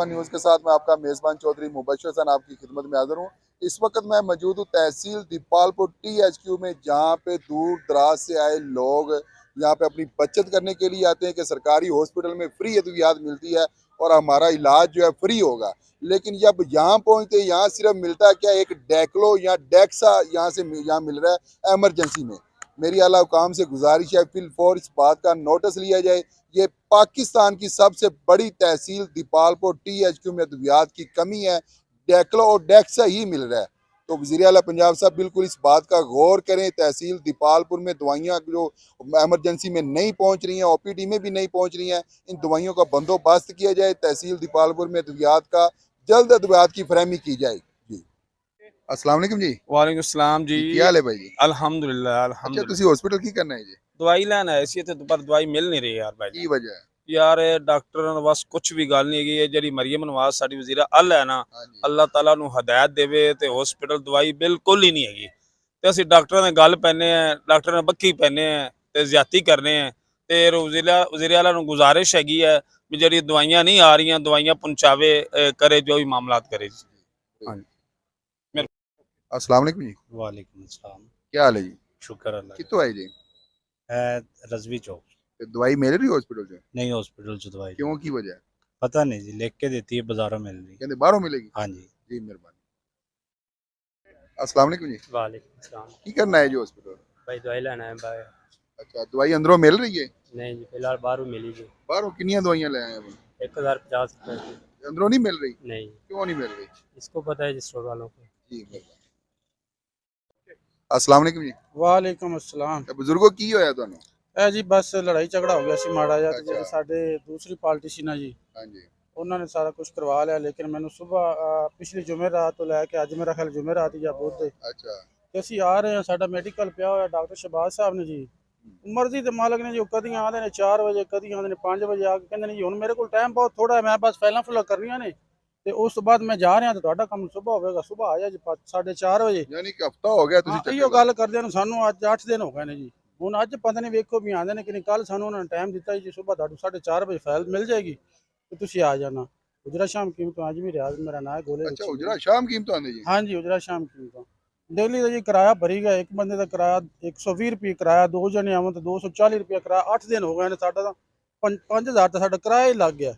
News के साथ मैं आपका मेज़बान चौधरी मुबशर हसन आपकी खिदमत में हाजिर हूँ। इस वक्त मैं मौजूद हूँ तहसील दीपालपुर THQ में, जहाँ पे दूर दराज से आए लोग यहाँ पे अपनी बचत करने के लिए आते हैं कि सरकारी हॉस्पिटल में फ्री अद्वियात मिलती है और हमारा इलाज जो है फ्री होगा। लेकिन जब यहाँ पहुँचते यहाँ सिर्फ मिलता है क्या, एक डेक्लो या डेक्सा यहाँ मिल रहा है एमरजेंसी में। मेरी आला हुकाम से गुजारिश है फिलफौर इस बात का नोटिस लिया जाए। ये पाकिस्तान की सबसे बड़ी तहसील दीपालपुर THQ में अद्वियात की कमी है, डेक्लो और डेक्सा ही मिल रहा है। तो वज़ीर आला पंजाब साहब बिल्कुल इस बात का गौर करें। तहसील दीपालपुर में दवाइयाँ जो एमरजेंसी में नहीं पहुंच रही हैं, OPD में भी नहीं पहुंच रही हैं, इन दवाइयों का बंदोबस्त किया जाए। तहसील दीपालपुर में अद्वियात का जल्द अद्वियात की फरहमी की जाए। जी अस्सलाम वालेकुम जी। वालेकुम सलाम जी। क्या हाल है भाई जी? अल्हम्दुलिल्लाह अच्छा, अल्हम्दुलिल्लाह। तुसी हॉस्पिटल की करना है जी? दवाई लैन आए सी ते पर दवाई मिल नहीं रही यार भाई की वजह है? यार डॉक्टर ने बस कुछ भी गल नहीं है जेडी मरियम नवाज साडी वजीर अल है ना, हाँ जी। अल्लाह ताला नु हदायत देवे ते हॉस्पिटल दवाई बिल्कुल ही नहीं हैगी। ते असि डॉक्टर ने गल पैने हैं, डॉक्टर ने बक्की पैने हैं ते ज्यादती करने हैं। ते वजीर आला नु गुजारिश हैगी है भी जेडी दवाइयां नहीं आ रही दवाइयां पहुंचावे, करे जो भी मामलात करे। हाँ जी। अस्सलाम वालेकुम जी। वालेकुम अस्सलाम। क्या हाल है जी? शुक्र अल्लाह का। कितों आए जी? है रजवी चौक। ते दवाई मिल रही हॉस्पिटल से? नहीं हॉस्पिटल च दवाई क्यों, की वजह है? पता नहीं जी, लिख के देती है, बाजारों मिल रही। कहते बाहरों मिलेगी? हाँ जी। जी मेहरबानी। अस्सलाम वालेकुम जी। वालेकुम सलाम। की करना है जी हॉस्पिटल? भाई दवाई लेना है भाई। अच्छा, दवाई अंदरों मिल रही है? नहीं जी, फिलहाल बाहरों मिली जी। बाहरों कितनी दवाइयां ले आए हैं? 1050 रुपये की। अंदरों नहीं मिल रही? नहीं, क्यों नहीं मिल रही? इसको पता है जी स्टोर वालों को। जी मेहरबानी। अस्सलाम वालेकुम जी। वालेकुम अस्सलाम। ते बुजुर्गो की होया ਤੁਹਾਨੂੰ? ਇਹ ਜੀ ਬਸ ਲੜਾਈ ਝਗੜਾ ਹੋ ਗਿਆ ਸੀ ਮਾੜਾ ਜਿਹਾ ਤੇ ਅੱਛਾ। ਜਿਹੜੇ ਸਾਡੇ ਦੂਸਰੀ ਪਾਰਟੀ ਸੀ ਨਾ ਜੀ, ਹਾਂਜੀ। ਉਹਨਾਂ ਨੇ ਸਾਰਾ ਕੁਝ ਕਰਵਾ ਲਿਆ। ਲੇਕਿਨ ਮੈਨੂੰ ਸਵੇਰ ਪਿਛਲੀ ਜੁਮੇਰਾਤ ਤੋਂ ਲੈ ਕੇ ਅੱਜ ਮੇਰਾ ਖਿਆਲ ਜੁਮੇਰਾਤ ਜਾਂ ਬੁੱਧ ਦੇ ਅੱਛਾ। ਤੇ ਅਸੀਂ ਆ ਰਹੇ ਹਾਂ। ਸਾਡਾ ਮੈਡੀਕਲ ਪਿਆ ਹੋਇਆ ਡਾਕਟਰ ਸ਼ਹਬਾਜ਼ ਸਾਹਿਬ ਨੇ ਜੀ, ਮਰਜ਼ੀ ਦੇ ਮਾਲਕ ਨੇ ਜੀ। ਉਹ ਕਦੀ ਆਉਂਦੇ ਨੇ 4 ਵਜੇ, ਕਦੀ ਆਉਂਦੇ ਨੇ 5 ਵਜੇ ਆ ਕੇ ਕਹਿੰਦੇ ਨੇ ਜੀ ਹੁਣ ਮੇਰੇ ਕੋਲ ਟਾਈਮ ਬਹੁਤ ਥੋੜਾ ਹੈ, ਮੈਂ ਬਸ ਫਾਈਲਾਂ ਫੁਲਾਂ ਕਰਨੀਆਂ ਨੇ ਤੇ ਉਸ ਤੋਂ ਬਾਅਦ ਮੈਂ ਜਾ ਰਿਹਾ ਤੇ ਤੁਹਾਡਾ ਕੰਮ ਸਵੇਰ ਹੋਵੇਗਾ। ਸਵੇਰ ਆ ਜਾ ਜੀ 4:30 ਵਜੇ। ਯਾਨੀ ਕਿ ਹਫਤਾ ਹੋ ਗਿਆ ਤੁਸੀਂ ਇਹੋ ਗੱਲ ਕਰਦਿਆਂ ਨੂੰ ਸਾਨੂੰ ਅੱਜ 8 ਦਿਨ ਹੋ ਗਏ ਨੇ ਜੀ। ਹੁਣ ਅੱਜ ਪਤਾ ਨਹੀਂ ਵੇਖੋ ਵੀ ਆਉਂਦੇ ਨੇ ਕਿ ਨਹੀਂ। ਕੱਲ ਸਾਨੂੰ ਉਹਨਾਂ ਨੇ ਟਾਈਮ ਦਿੱਤਾ ਜੀ ਸਵੇਰ ਤੁਹਾਨੂੰ 4:30 ਵਜੇ ਫਾਈਲ ਮਿਲ ਜਾਏਗੀ ਤੇ ਤੁਸੀਂ ਆ ਜਾਣਾ। ਉਜਰਾ ਸ਼ਾਮ ਕੀਮਤੋਂ ਅੱਜ ਵੀ ਰਿਆਜ਼ ਮੇਰਾ ਨਾਂ ਹੈ ਗੋਲੇ। ਅੱਛਾ, ਉਜਰਾ ਸ਼ਾਮ ਕੀਮਤੋਂ ਆਉਂਦੇ ਜੀ? हाँ जी, उजरा शाम कीमतों डेली का जी किराया भरी गया। एक बंदे का किराया 120 रुपये किराया, 2 जने आवन तो 240 रुपये किराया। 8 दिन हो गए ने साडा 5000 तो साडा किराया ही लग गया।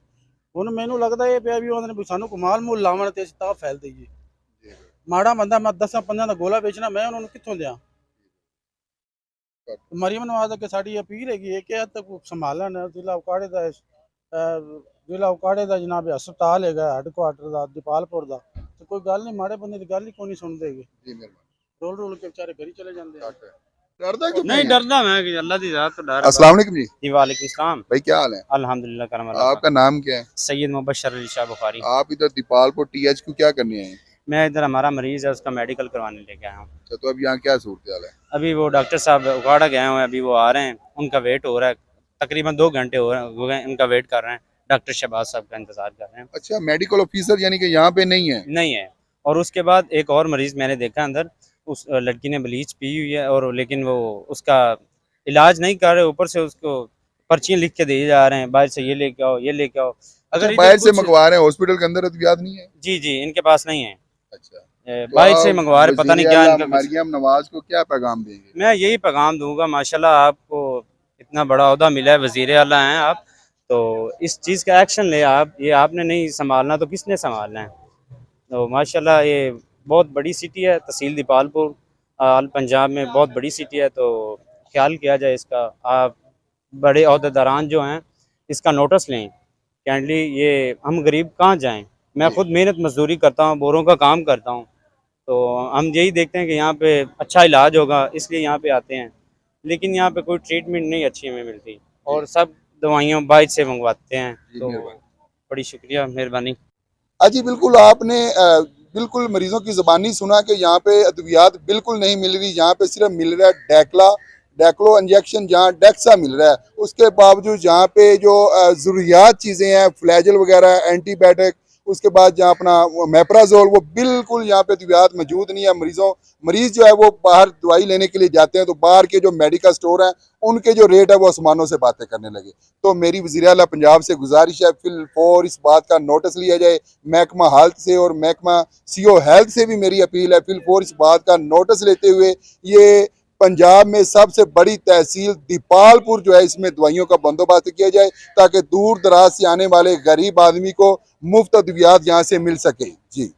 हुण मैनू लगदा ये पिया भी उन्होंने भी सानू कमाल मूल लावन ते असीं तां फैल दईए। माड़ा बंदा मैं 10-15 का गोला बेचना, मैं उन्होंने कित्थों दियां? मरियम नवाज अगे साडी अपील हैगी है कि हद तक संभालन जिला उकाड़े दा जिला उकाड़े दा जनाब हस्पताल हैगा हैडकुआटर दा दीपालपुर दा, तो कोई गल नहीं, माड़े बंदे दी गल ही कोई नहीं सुनदे हैगे। जी मेहरबानी। रोल के बेचारे घर ही चले जाते हैं। डरदा क्यों नहीं डरदा मैं कि अल्लाह दी जात तो डर। अस्सलाम वालेकुम जी। जी वालेकुम सलाम। भाई क्या हाल है? अल्हम्दुलिल्लाह करम अल्लाह। आपका नाम क्या है? सैयद मुबशर अली शाह बुखारी। आप इधर दीपालपुर THQ क्या करने आए हैं? मैं इधर हमारा मरीज है उसका मेडिकल करवाने लेके आया हूँ। अच्छा, तो अब यहाँ क्या सूरत हाल है? अभी वो डॉक्टर साहब उगाड़ा गए हुए हैं, अभी वो आ रहे हैं, उनका वेट हो रहा है। तकरीबन 2 घंटे हो गए उनका वेट कर रहे हैं। डॉक्टर शहबाज साहब का इंतजार कर रहे हैं। अच्छा, मेडिकल ऑफिसर यानी कि यहाँ पे नहीं है? नहीं है। और उसके बाद एक और मरीज मैंने देखा अंदर, उस लड़की ने ब्लीच पी हुई है और लेकिन वो उसका इलाज नहीं कर रहे, ऊपर से उसको पर्चियाँ लिख के दिए जा रहे हैं, बाहर से ये लेके आओ ये लेके आओ। अगर बाहर से मंगवा रहे हैं, हॉस्पिटल के अंदर अद्वियात नहीं है? जी इनके पास नहीं है। अच्छा, बाहर से मंगवा रहे, पता नहीं क्या इनका। मरियम नवाज को क्या पैगाम देंगे? मैं यही पैगाम दूंगा, माशाल्लाह आपको इतना बड़ा ओहदा मिला है, वजीर आला हैं आप, तो इस चीज़ का एक्शन ले आप। ये आपने नहीं संभालना तो किसने संभालना है? तो माशाल्लाह ये बहुत बड़ी सिटी है, तहसील दीपालपुर आल पंजाब में बहुत बड़ी सिटी है, तो ख्याल किया जाए इसका। आप बड़े अहदेदारान जो हैं इसका नोटिस लें। कैंडली ये हम गरीब कहाँ जाएं? मैं खुद मेहनत मजदूरी करता हूँ, बोरों का काम करता हूँ, तो हम यही देखते हैं कि यहाँ पे अच्छा इलाज होगा इसलिए यहाँ पे आते हैं। लेकिन यहाँ पे कोई ट्रीटमेंट नहीं अच्छी हमें मिलती और सब दवाइयाँ बाहर से मंगवाते हैं। तो बड़ी शुक्रिया, मेहरबानी। जी बिल्कुल, आपने बिल्कुल मरीजों की ज़बानी सुना कि यहाँ पे अद्वियात बिल्कुल नहीं मिल रही। यहाँ पे सिर्फ मिल रहा है डेक्लो इंजेक्शन, जहाँ डेक्सा मिल रहा है। उसके बावजूद यहाँ पे जो ज़रूरियात चीज़ें हैं, फ्लैजल वगैरह, एंटीबायोटिक, उसके बाद जहाँ अपना मेप्राजोल, वो बिल्कुल यहाँ पे अद्वियात मौजूद नहीं है। मरीज जो है वो बाहर दवाई लेने के लिए जाते हैं तो बाहर के जो मेडिकल स्टोर हैं उनके जो रेट है वो आसमानों से बातें करने लगे। तो मेरी वज़ीर आला पंजाब से गुजारिश है फिल फौर इस बात का नोटिस लिया जाए। महकमा हेल्थ से और महकमा सीओ हेल्थ से भी मेरी अपील है, फिल फौर इस बात का नोटिस लेते हुए ये पंजाब में सबसे बड़ी तहसील दीपालपुर जो है इसमें दवाइयों का बंदोबस्त किया जाए ताकि दूर दराज से आने वाले गरीब आदमी को मुफ्त अद्वियात यहाँ से मिल सके। जी।